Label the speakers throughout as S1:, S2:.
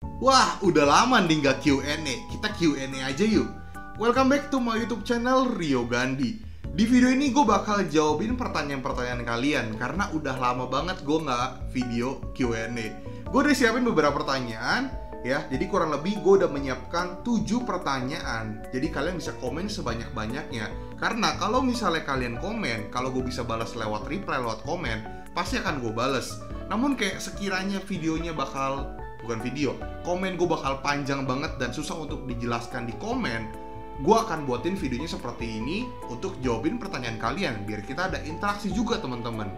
S1: Wah, udah lama nih nggak Q&A. Kita Q&A aja yuk. Welcome back to my YouTube channel Rio Gandhi. Di video ini gue bakal jawabin pertanyaan-pertanyaan kalian karena udah lama banget gue nggak video Q&A. Gue udah siapin beberapa pertanyaan ya. Jadi kurang lebih gue udah menyiapkan 7 pertanyaan. Jadi kalian bisa komen sebanyak-banyaknya. Karena kalau misalnya kalian komen, kalau gue bisa balas lewat reply, lewat komen, pasti akan gue balas. Namun kayak sekiranya videonya bukan video, komen gue bakal panjang banget dan susah untuk dijelaskan di komen, gue akan buatin videonya seperti ini untuk jawabin pertanyaan kalian biar kita ada interaksi juga teman-teman.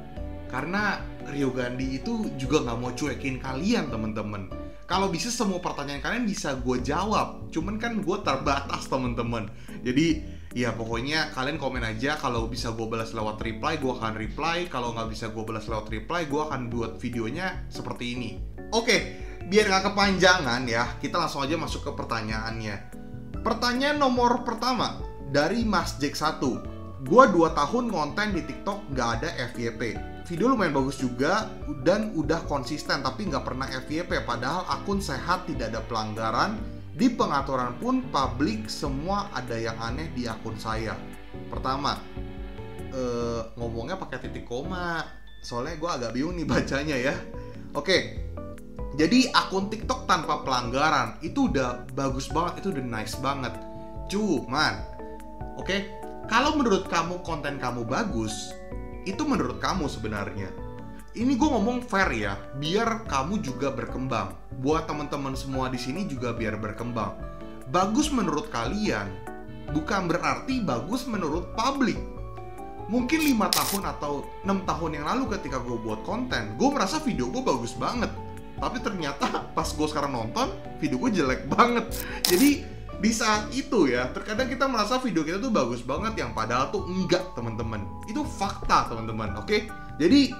S1: Karena Rio Gandhi itu juga nggak mau cuekin kalian teman-teman. Kalau bisa semua pertanyaan kalian bisa gue jawab, cuman kan gue terbatas teman-teman. Jadi ya pokoknya kalian komen aja. Kalau bisa gue balas lewat reply, gue akan reply. Kalau nggak bisa gue balas lewat reply, gue akan buat videonya seperti ini. Oke, biar nggak kepanjangan ya, kita langsung aja masuk ke pertanyaannya. Pertanyaan nomor pertama dari Mas Jack 1. Gua 2 tahun konten di TikTok nggak ada FYP. Video lumayan bagus juga dan udah konsisten tapi nggak pernah FYP. Padahal akun sehat, tidak ada pelanggaran. Di pengaturan pun publik, semua ada yang aneh di akun saya. Pertama, ngomongnya pakai titik koma. Soalnya gue agak bingung nih bacanya ya. Oke. Jadi akun TikTok tanpa pelanggaran itu udah bagus banget, itu udah nice banget. Cuman, oke, kalau menurut kamu konten kamu bagus, itu menurut kamu sebenarnya. Ini gue ngomong fair ya, biar kamu juga berkembang. Buat teman-teman semua di sini juga biar berkembang. Bagus menurut kalian, bukan berarti bagus menurut publik. Mungkin 5 tahun atau 6 tahun yang lalu ketika gue buat konten, gue merasa video gue bagus banget. Tapi ternyata pas gue sekarang nonton, video gue jelek banget. Jadi di saat itu ya, terkadang kita merasa video kita tuh bagus banget, yang padahal tuh enggak teman-teman. Itu fakta teman-teman, oke? Jadi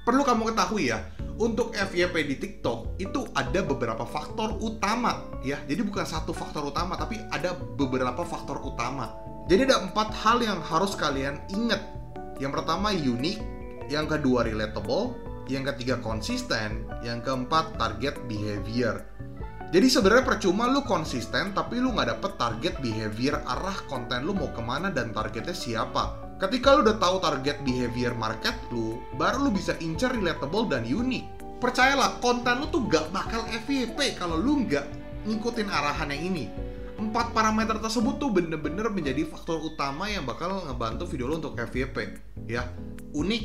S1: perlu kamu ketahui ya, untuk FYP di TikTok itu ada beberapa faktor utama ya. Jadi bukan satu faktor utama, tapi ada beberapa faktor utama. Jadi ada 4 hal yang harus kalian ingat. Yang pertama unik, yang kedua relatable, yang ketiga konsisten, yang keempat target behavior. Jadi sebenarnya percuma lu konsisten tapi lu nggak dapet target behavior, arah konten lu mau kemana dan targetnya siapa. Ketika lu udah tahu target behavior market lu, baru lu bisa incer relatable dan unik. Percayalah, konten lu tuh gak bakal FYP kalau lu nggak ngikutin arahan yang ini. 4 parameter tersebut tuh bener-bener menjadi faktor utama yang bakal ngebantu video lu untuk FYP ya. Unik,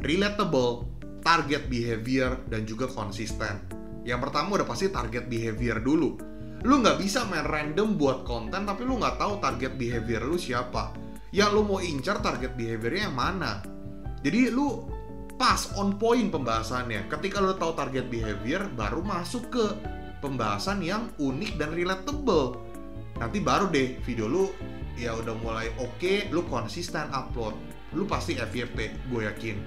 S1: relatable, target behavior, dan juga konsisten. Yang pertama udah pasti target behavior dulu. Lu nggak bisa main random buat konten tapi lu nggak tahu target behavior lu siapa. Yang lu mau incar target behaviornya yang mana. Jadi lu pas on point pembahasannya. Ketika lu tahu target behavior, baru masuk ke pembahasan yang unik dan relatable. Nanti baru deh video lu ya udah mulai oke, lu konsisten upload. Lu pasti FYP, gue yakin.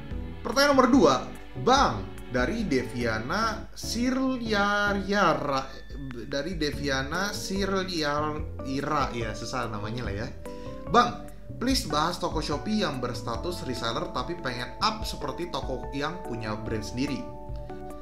S1: Pertanyaan nomor 2, Bang, dari Deviana Sirliara, ya susah namanya lah ya. Bang, please bahas toko Shopee yang berstatus reseller tapi pengen up seperti toko yang punya brand sendiri.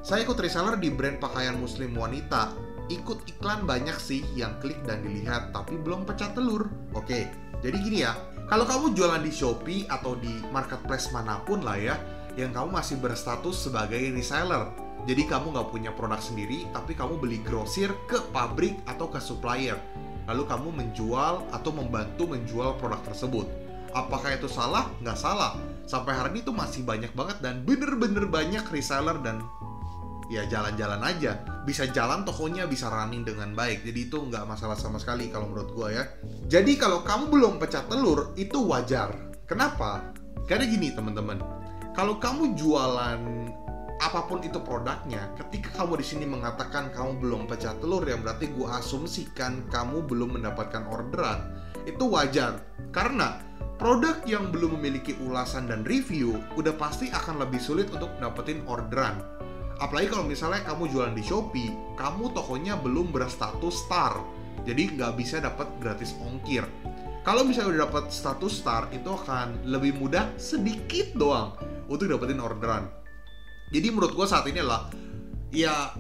S1: Saya ikut reseller di brand pakaian muslim wanita. Ikut iklan banyak sih yang klik dan dilihat tapi belum pecah telur. Oke, jadi gini ya, kalau kamu jualan di Shopee atau di marketplace manapun lah ya, yang kamu masih berstatus sebagai reseller. Jadi kamu nggak punya produk sendiri, tapi kamu beli grosir ke pabrik atau ke supplier. Lalu kamu menjual atau membantu menjual produk tersebut. Apakah itu salah? Nggak salah. Sampai hari ini tuh masih banyak banget dan bener-bener banyak reseller dan ya jalan-jalan aja. Bisa jalan tokonya, bisa running dengan baik. Jadi itu nggak masalah sama sekali kalau menurut gua ya. Jadi kalau kamu belum pecah telur, itu wajar. Kenapa? Karena gini teman-teman. Kalau kamu jualan apapun itu produknya, ketika kamu di sini mengatakan kamu belum pecah telur, yang berarti gue asumsikan kamu belum mendapatkan orderan. Itu wajar, karena produk yang belum memiliki ulasan dan review udah pasti akan lebih sulit untuk dapetin orderan. Apalagi kalau misalnya kamu jualan di Shopee, kamu tokonya belum berstatus star, jadi nggak bisa dapat gratis ongkir. Kalau misalnya udah dapat status star, itu akan lebih mudah sedikit doang untuk dapetin orderan. Jadi menurut gue saat ini adalah ya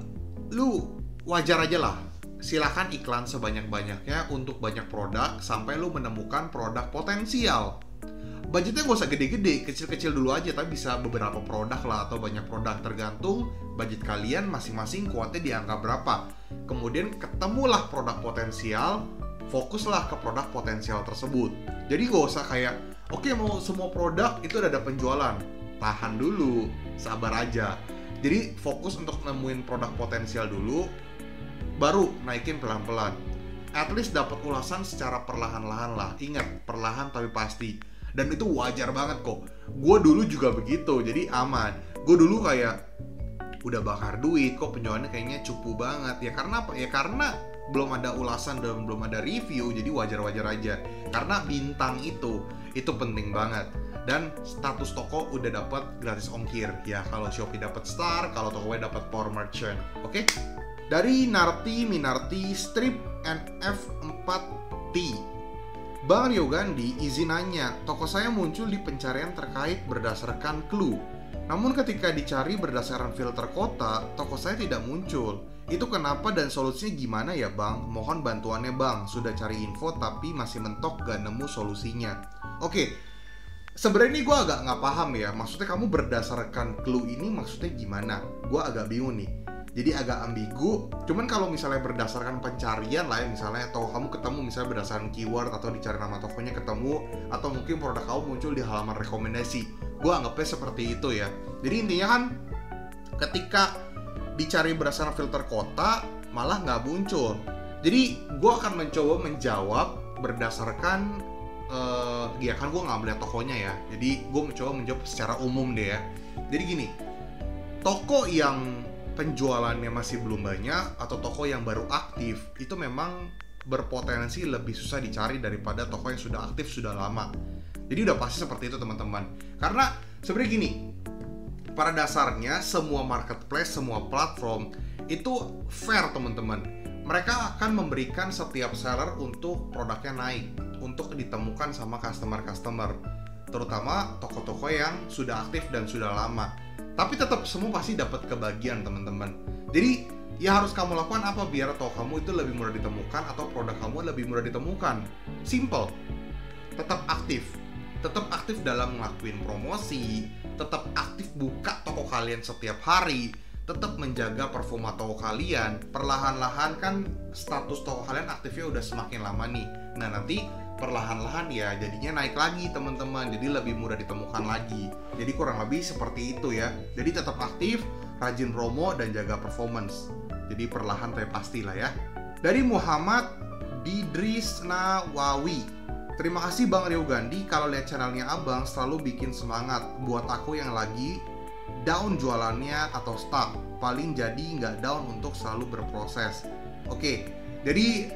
S1: lu wajar aja lah. Silakan iklan sebanyak-banyaknya untuk banyak produk sampai lu menemukan produk potensial. Budgetnya gak usah gede-gede, kecil-kecil dulu aja, tapi bisa beberapa produk lah atau banyak produk, tergantung budget kalian masing-masing kuatnya di angka berapa. Kemudian ketemulah produk potensial, fokuslah ke produk potensial tersebut. Jadi gak usah kayak, oke, mau semua produk itu udah ada penjualan, tahan dulu, sabar aja. Jadi fokus untuk nemuin produk potensial dulu, baru naikin pelan-pelan. At least dapat ulasan secara perlahan-lahan lah. Ingat, perlahan tapi pasti. Dan itu wajar banget kok. Gue dulu juga begitu, jadi aman. Gue dulu kayak udah bakar duit, kok penjualannya kayaknya cupu banget. Ya karena apa? Ya karena belum ada ulasan dan belum ada review, jadi wajar-wajar aja. Karena bintang itu penting banget. Dan status toko udah dapat gratis ongkir. Ya kalau Shopee dapat star, kalau Tokopedia dapat power merchant. Oke? Dari Narti Minarti Strip NF4T. Bang Rio Gandhi, izin nanya, toko saya muncul di pencarian terkait berdasarkan clue. Namun ketika dicari berdasarkan filter kota, toko saya tidak muncul. Itu kenapa dan solusinya gimana ya bang? Mohon bantuannya bang, sudah cari info tapi masih mentok gak nemu solusinya. Oke, sebenarnya ini gue agak nggak paham ya. Maksudnya kamu berdasarkan clue ini maksudnya gimana? Gue agak bingung nih. Jadi agak ambigu. Cuman kalau misalnya berdasarkan pencarian lah ya, misalnya atau kamu ketemu misalnya berdasarkan keyword atau dicari nama tokonya ketemu, atau mungkin produk kamu muncul di halaman rekomendasi, gue anggapnya seperti itu ya. Jadi intinya kan ketika dicari berdasarkan filter kota malah nggak muncul. Jadi gue akan mencoba menjawab berdasarkan ya kan gue nggak melihat tokonya ya. Jadi gue mencoba menjawab secara umum deh ya. Jadi gini, toko yang penjualannya masih belum banyak atau toko yang baru aktif itu memang berpotensi lebih susah dicari daripada toko yang sudah aktif sudah lama. Jadi udah pasti seperti itu teman-teman. Karena sebenarnya gini, pada dasarnya semua marketplace, semua platform itu fair teman-teman. Mereka akan memberikan setiap seller untuk produknya naik, untuk ditemukan sama customer-customer, terutama toko-toko yang sudah aktif dan sudah lama. Tapi tetap semua pasti dapat kebagian teman-teman. Jadi ya harus kamu lakukan apa biar toko kamu itu lebih mudah ditemukan atau produk kamu lebih mudah ditemukan. Simple. Tetap aktif dalam ngelakuin promosi, tetap aktif buka toko kalian setiap hari, tetap menjaga performa toko kalian. Perlahan-lahan kan status toko kalian aktifnya udah semakin lama nih. Nah nanti perlahan-lahan ya jadinya naik lagi teman-teman, jadi lebih mudah ditemukan lagi. Jadi kurang lebih seperti itu ya. Jadi tetap aktif, rajin promo dan jaga performance. Jadi perlahan tapi pastilah ya. Dari Muhammad Didris Nawawi, terima kasih Bang Rio Gandhi, kalau lihat channelnya Abang selalu bikin semangat buat aku yang lagi down jualannya atau stuck. Paling jadi nggak down untuk selalu berproses. Oke. Jadi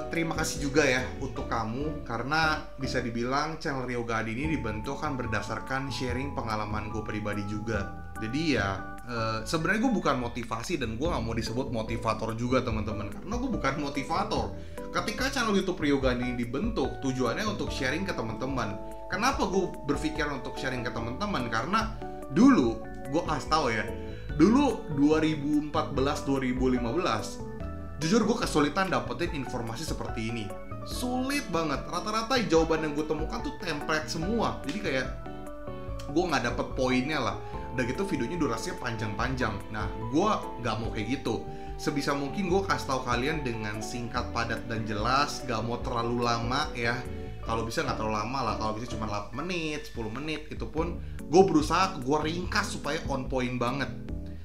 S1: terima kasih juga ya untuk kamu, karena bisa dibilang channel Rio Gandhi ini dibentuk kan berdasarkan sharing pengalaman gue pribadi juga. Jadi ya sebenarnya gue bukan motivasi dan gue gak mau disebut motivator juga teman-teman, karena gue bukan motivator. Ketika channel YouTube Rio Gandhi ini dibentuk tujuannya untuk sharing ke teman-teman. Kenapa gue berpikir untuk sharing ke teman-teman? Karena dulu gue kasih tahu ya, dulu 2014-2015 jujur gue kesulitan dapetin informasi seperti ini. Sulit banget. Rata-rata jawaban yang gue temukan tuh template semua. Jadi kayak gue gak dapet poinnya lah. Udah gitu videonya durasinya panjang-panjang. Nah gue gak mau kayak gitu. Sebisa mungkin gue kasih tahu kalian dengan singkat, padat, dan jelas. Gak mau terlalu lama ya. Kalau bisa gak terlalu lama lah. Kalau bisa cuma 8 menit, 10 menit. Itu pun gue berusaha gue ringkas supaya on point banget.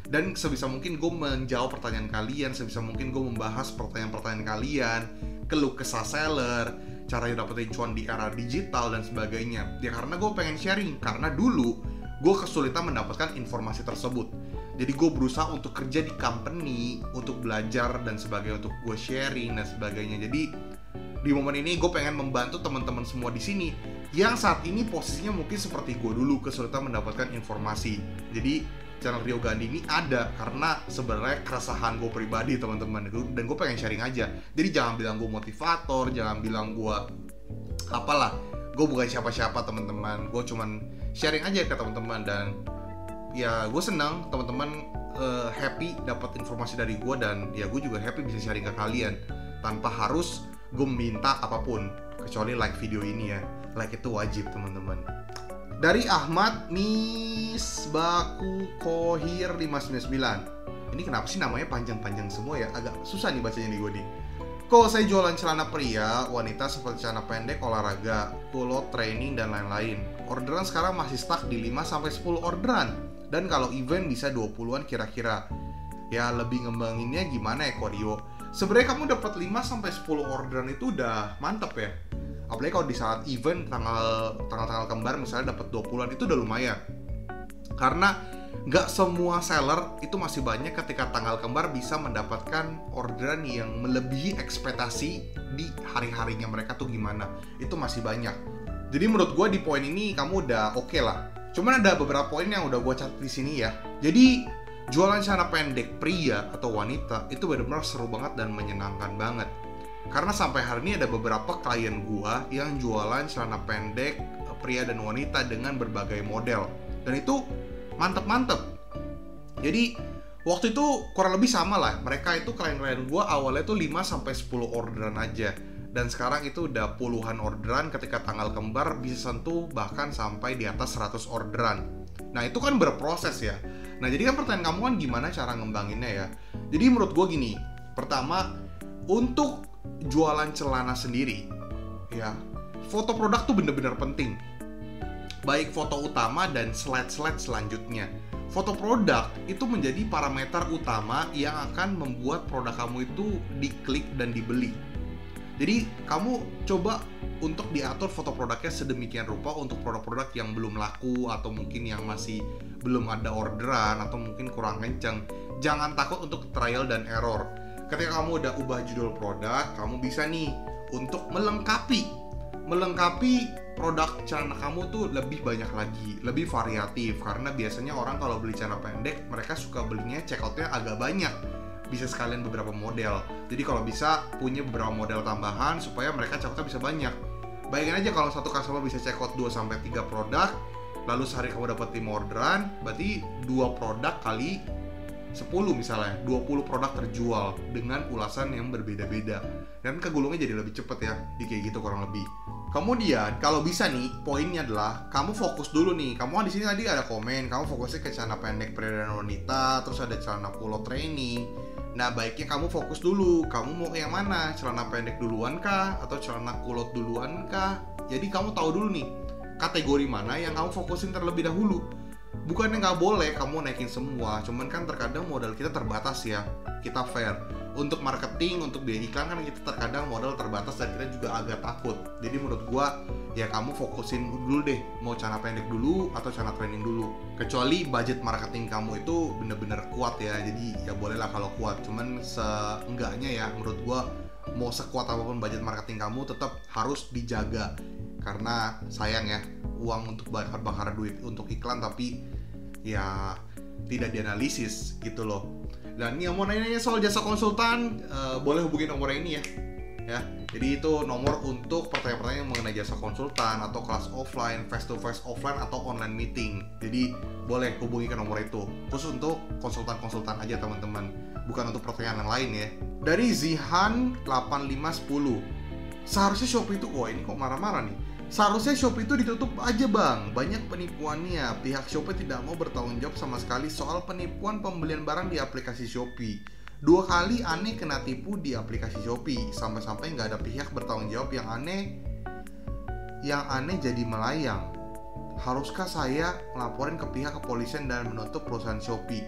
S1: Dan sebisa mungkin gue menjawab pertanyaan kalian, sebisa mungkin gue membahas pertanyaan-pertanyaan kalian, keluh kesah seller, cara dapetin cuan di era digital dan sebagainya. Ya karena gue pengen sharing, karena dulu gue kesulitan mendapatkan informasi tersebut. Jadi gue berusaha untuk kerja di company, untuk belajar dan sebagainya, untuk gue sharing dan sebagainya. Jadi di momen ini gue pengen membantu teman-teman semua di sini yang saat ini posisinya mungkin seperti gue dulu, kesulitan mendapatkan informasi. Jadi channel Rio Gandhi ini ada karena sebenarnya keresahan gue pribadi teman-teman, dan gue pengen sharing aja. Jadi jangan bilang gue motivator, jangan bilang gue apalah, gue bukan siapa-siapa teman-teman. Gue cuman sharing aja ke teman-teman, dan ya gue senang teman-teman happy dapat informasi dari gue, dan ya gue juga happy bisa sharing ke kalian tanpa harus gue minta apapun kecuali like video ini ya. Like itu wajib teman-teman. Dari Ahmad Misbaku Kohir 599. Ini kenapa sih namanya panjang-panjang semua ya? Agak susah nih bacanya nih gue nih. Kalau saya jualan celana pria, wanita seperti celana pendek, olahraga, kulot, training, dan lain-lain. Orderan sekarang masih stuck di 5-10 orderan. Dan kalau event bisa 20-an kira-kira. Ya lebih ngembanginnya gimana ya Koryo? Sebenarnya kamu dapat 5-10 orderan itu udah mantep ya. Apalagi kalau di saat event tanggal kembar misalnya dapat 20-an itu udah lumayan. Karena nggak semua seller itu masih banyak ketika tanggal kembar bisa mendapatkan orderan yang melebihi ekspektasi di hari-harinya mereka tuh gimana. Itu masih banyak. Jadi menurut gue di poin ini kamu udah oke lah. Cuman ada beberapa poin yang udah gue catat di sini ya. Jadi jualan celana pendek pria atau wanita itu benar-benar seru banget dan menyenangkan banget. Karena sampai hari ini ada beberapa klien gue yang jualan celana pendek pria dan wanita dengan berbagai model. Dan itu mantep. Jadi waktu itu kurang lebih sama lah. Mereka itu klien-klien gue awalnya tuh 5-10 orderan aja. Dan sekarang itu udah puluhan orderan, ketika tanggal kembar bisa sentuh bahkan sampai di atas 100 orderan. Nah itu kan berproses ya. Nah jadi kan pertanyaan kamu kan gimana cara ngembanginnya ya. Jadi menurut gue gini. Pertama, untuk jualan celana sendiri ya, foto produk tuh bener-bener penting. Baik foto utama dan slide-slide selanjutnya. Foto produk itu menjadi parameter utama yang akan membuat produk kamu itu diklik dan dibeli. Jadi kamu coba untuk diatur foto produknya sedemikian rupa untuk produk-produk yang belum laku atau mungkin yang masih belum ada orderan atau mungkin kurang kenceng. Jangan takut untuk trial dan error. Ketika kamu udah ubah judul produk, kamu bisa nih untuk melengkapi produk celana kamu tuh lebih banyak lagi, lebih variatif. Karena biasanya orang kalau beli celana pendek, mereka suka belinya checkoutnya agak banyak. Bisa sekalian beberapa model. Jadi kalau bisa punya beberapa model tambahan supaya mereka checkoutnya bisa banyak. Bayangin aja kalau satu customer bisa checkout 2-3 produk, lalu sehari kamu dapat 5 orderan, berarti 2 produk kali 10 misalnya, 20 produk terjual dengan ulasan yang berbeda-beda. Dan kegulungnya jadi lebih cepet ya, di kayak gitu kurang lebih. Kemudian kalau bisa nih, poinnya adalah kamu fokus dulu nih. Kamu di sini tadi ada komen, kamu fokusnya ke celana pendek pria dan wanita, terus ada celana kulot training. Nah, baiknya kamu fokus dulu. Kamu mau yang mana? Celana pendek duluan kah atau celana kulot duluan kah? Jadi kamu tahu dulu nih kategori mana yang kamu fokusin terlebih dahulu. Bukannya nggak boleh kamu naikin semua, cuman kan terkadang modal kita terbatas ya. Kita fair. Untuk marketing, untuk biaya iklan kan kita terkadang modal terbatas dan kita juga agak takut. Jadi menurut gua ya kamu fokusin dulu deh, mau celana pendek dulu atau celana training dulu. Kecuali budget marketing kamu itu bener-bener kuat ya, jadi ya bolehlah kalau kuat. Cuman seenggaknya ya menurut gua mau sekuat apapun budget marketing kamu tetap harus dijaga. Karena sayang ya, uang untuk bakar duit untuk iklan tapi ya tidak dianalisis gitu loh. Dan yang mau nanya soal jasa konsultan, boleh hubungin nomor ini ya. Jadi itu nomor untuk pertanyaan-pertanyaan mengenai jasa konsultan atau kelas offline, face to face offline atau online meeting. Jadi boleh hubungi ke nomor itu. Khusus untuk konsultan-konsultan aja teman-teman, bukan untuk pertanyaan yang lain ya. Dari Zihan 8510. Seharusnya Shopee itu, wah ini kok marah-marah nih. Seharusnya Shopee itu ditutup aja bang, banyak penipuannya. Pihak Shopee tidak mau bertanggung jawab sama sekali soal penipuan pembelian barang di aplikasi Shopee. 2 kali aneh kena tipu di aplikasi Shopee, sampai-sampai nggak ada pihak bertanggung jawab. Yang aneh jadi melayang. Haruskah saya laporin ke pihak kepolisian dan menutup perusahaan Shopee?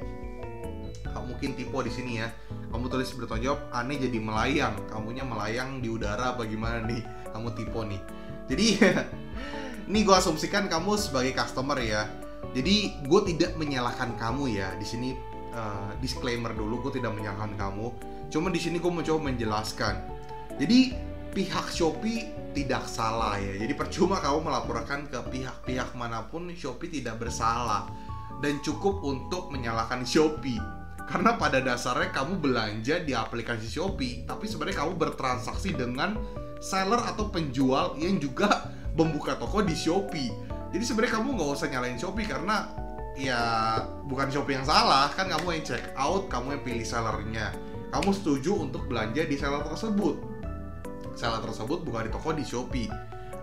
S1: Kamu mungkin tipu di sini ya. Kamu tulis bertanggung jawab, aneh jadi melayang. Kamunya melayang di udara apa gimana nih? Kamu tipu nih. Jadi ini gue asumsikan kamu sebagai customer ya. Jadi gue tidak menyalahkan kamu ya. Di sini disclaimer dulu, gue tidak menyalahkan kamu. Cuma di sini gue mencoba menjelaskan. Jadi pihak Shopee tidak salah ya. Jadi percuma kamu melaporkan ke pihak-pihak manapun, Shopee tidak bersalah. Dan cukup untuk menyalahkan Shopee. Karena pada dasarnya kamu belanja di aplikasi Shopee, tapi sebenarnya kamu bertransaksi dengan seller atau penjual yang juga membuka toko di Shopee. Jadi sebenarnya kamu nggak usah nyalain Shopee karena ya bukan Shopee yang salah, kan kamu yang check out, kamu yang pilih sellernya. Kamu setuju untuk belanja di seller tersebut. Seller tersebut bukan di toko di Shopee.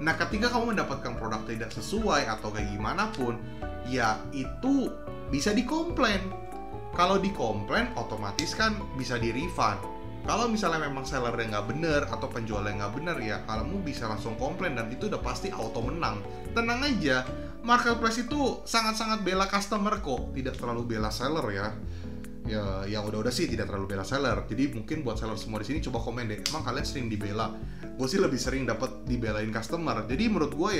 S1: Nah, ketika kamu mendapatkan produk tidak sesuai atau kayak gimana pun, ya itu bisa dikomplain. Kalau dikomplain, otomatis kan bisa di-refund. Kalau misalnya memang sellernya nggak bener atau penjualnya nggak bener, ya kamu bisa langsung komplain dan itu udah pasti auto menang. Tenang aja, marketplace itu sangat-sangat bela customer kok, tidak terlalu bela seller ya. Ya udah sih tidak terlalu bela seller. Jadi mungkin buat seller semua di sini coba komen deh, emang kalian sering dibela? Gue sih lebih sering dapat dibelain customer. Jadi menurut gue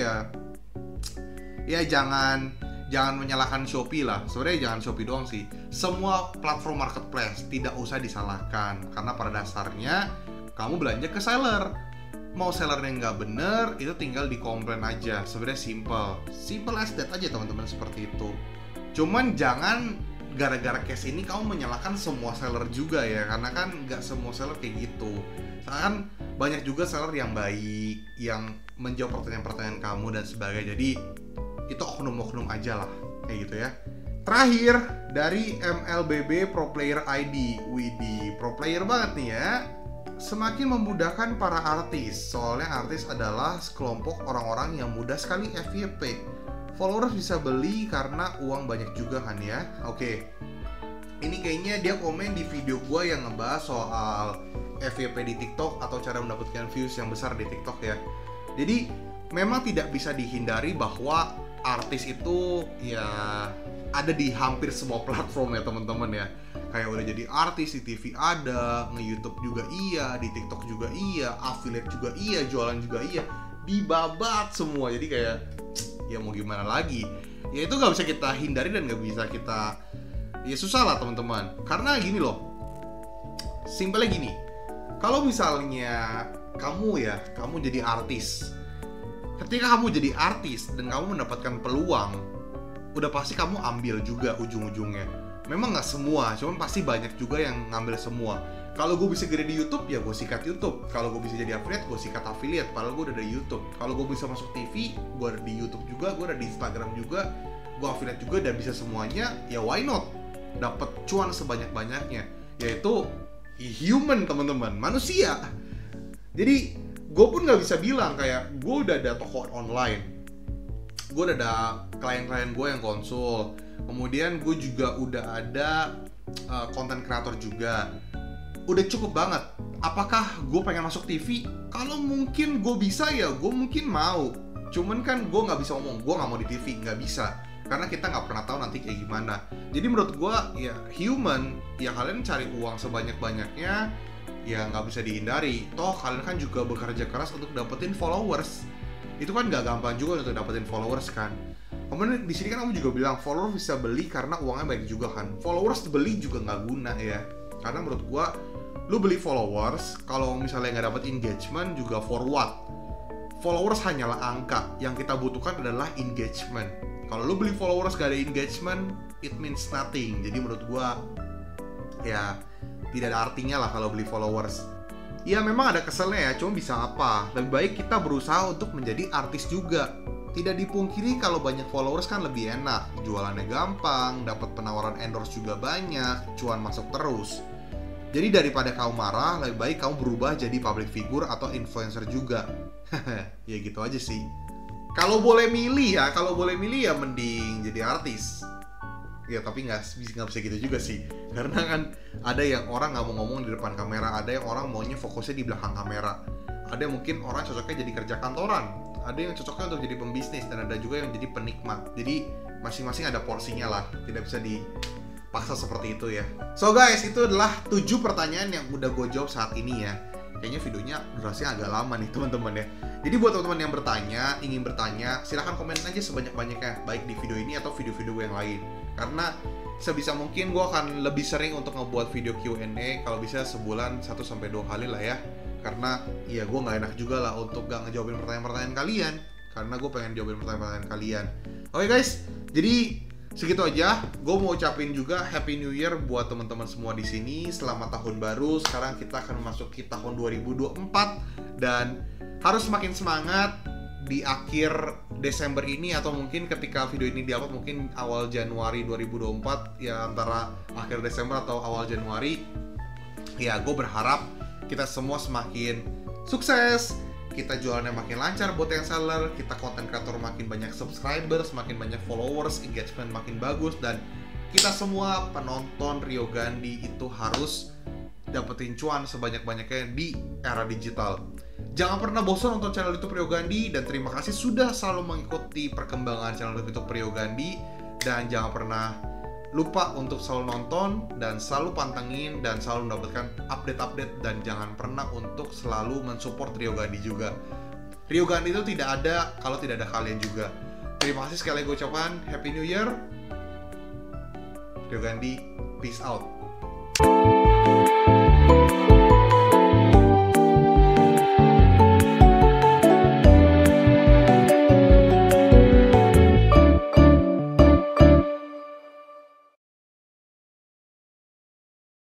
S1: ya jangan menyalahkan Shopee lah. Sebenarnya jangan Shopee doang sih. Semua platform marketplace tidak usah disalahkan karena pada dasarnya kamu belanja ke seller. Mau sellernya nggak bener, itu tinggal dikomplain aja. Sebenarnya simple as that aja teman-teman, seperti itu. Cuman jangan gara-gara case ini kamu menyalahkan semua seller juga ya, karena kan nggak semua seller kayak gitu. Soalnya kan banyak juga seller yang baik, yang menjawab pertanyaan-pertanyaan kamu dan sebagainya. Jadi itu oknum-oknum aja lah, kayak gitu ya. Terakhir dari MLBB Pro Player ID. Widih, pro player banget nih ya. Semakin memudahkan para artis. Soalnya artis adalah sekelompok orang-orang yang mudah sekali FYP. Followers bisa beli karena uang banyak juga kan ya. Oke. Ini kayaknya dia komen di video gue yang ngebahas soal FYP di TikTok atau cara mendapatkan views yang besar di TikTok ya. Jadi memang tidak bisa dihindari bahwa artis itu ya ada di hampir semua platform ya teman-teman ya. Kayak udah jadi artis di TV ada, nge-YouTube juga iya, di TikTok juga iya, affiliate juga iya, jualan juga iya, dibabat semua. Jadi kayak ya mau gimana lagi, ya itu nggak bisa kita hindari dan nggak bisa kita, ya susah lah teman-teman. Karena gini loh, simpelnya gini, kalau misalnya kamu jadi artis, ketika kamu jadi artis dan kamu mendapatkan peluang, udah pasti kamu ambil juga ujung-ujungnya. Memang nggak semua, cuman pasti banyak juga yang ngambil semua. Kalau gue bisa gede di YouTube, ya gue sikat YouTube. Kalau gue bisa jadi affiliate, gue sikat affiliate. Padahal gue udah di YouTube. Kalau gue bisa masuk TV, gue ada di YouTube juga, gue ada di Instagram juga, gue affiliate juga, dan bisa semuanya, ya why not? Dapat cuan sebanyak-banyaknya. Yaitu human teman-teman, manusia. Jadi gue pun nggak bisa bilang kayak gue udah ada toko online, gue udah ada klien-klien gue yang konsul, kemudian gue juga udah ada content creator juga. Udah cukup banget. Apakah gue pengen masuk TV? Kalau mungkin gue bisa, ya gue mungkin mau. Cuman kan gue nggak bisa ngomong gue nggak mau di TV, nggak bisa. Karena kita nggak pernah tahu nanti kayak gimana. Jadi menurut gue ya human, ya kalian cari uang sebanyak-banyaknya, ya nggak bisa dihindari. Toh kalian kan juga bekerja keras untuk dapetin followers. Itu kan nggak gampang juga untuk dapetin followers kan. Kemudian di sini kan kamu juga bilang followers bisa beli karena uangnya banyak juga kan. Followers beli juga nggak guna ya. Karena menurut gue, lu beli followers, kalau misalnya nggak dapet engagement juga for what? Followers hanyalah angka, yang kita butuhkan adalah engagement. Kalau lu beli followers gak ada engagement, it means nothing. Jadi menurut gua ya tidak ada artinya lah kalau beli followers. Ya memang ada keselnya ya, cuma bisa apa? Lebih baik kita berusaha untuk menjadi artis juga. Tidak dipungkiri kalau banyak followers kan lebih enak, jualannya gampang, dapat penawaran endorse juga banyak, cuan masuk terus. Jadi daripada kamu marah, lebih baik kamu berubah jadi public figure atau influencer juga. Ya gitu aja sih. Kalau boleh milih ya mending jadi artis. Ya tapi nggak bisa gitu juga sih. Karena kan ada yang orang nggak mau ngomong di depan kamera, ada yang orang maunya fokusnya di belakang kamera. Ada yang mungkin orang cocoknya jadi kerja kantoran, ada yang cocoknya untuk jadi pembisnis, dan ada juga yang jadi penikmat. Jadi masing-masing ada porsinya lah, tidak bisa dipaksa seperti itu ya. So guys, itu adalah 7 pertanyaan yang udah gue jawab saat ini ya. Kayaknya videonya durasinya agak lama nih teman-teman ya. Jadi buat teman-teman yang ingin bertanya, silahkan komen aja sebanyak-banyaknya, baik di video ini atau video-video gue yang lain. Karena sebisa mungkin gue akan lebih sering untuk ngebuat video Q&A, kalau bisa sebulan 1-2 kali lah ya. Karena ya gue gak enak juga lah untuk gak ngejawabin pertanyaan-pertanyaan kalian, karena gue pengen jawabin pertanyaan-pertanyaan kalian. Oke guys, jadi segitu aja. Gue mau ucapin juga Happy New Year buat teman-teman semua di sini. Selamat tahun baru. Sekarang kita akan memasuki tahun 2024 dan harus semakin semangat di akhir Desember ini, atau mungkin ketika video ini diupload mungkin awal Januari 2024, ya antara akhir Desember atau awal Januari, ya gue berharap kita semua semakin sukses, kita jualannya makin lancar buat yang seller, kita konten kreator makin banyak subscribers, makin banyak followers, engagement makin bagus, dan kita semua penonton Rio Gandhi itu harus dapetin cuan sebanyak-banyaknya di era digital. Jangan pernah bosan nonton channel YouTube Rio Gandhi, dan terima kasih sudah selalu mengikuti perkembangan channel YouTube Rio Gandhi. Dan jangan pernah lupa untuk selalu nonton dan selalu pantengin dan selalu mendapatkan update-update, dan jangan pernah untuk selalu mensupport Rio Gandhi juga. Rio Gandhi itu tidak ada kalau tidak ada kalian juga. Terima kasih sekali gue ucapkan Happy New Year. Rio Gandhi, peace out.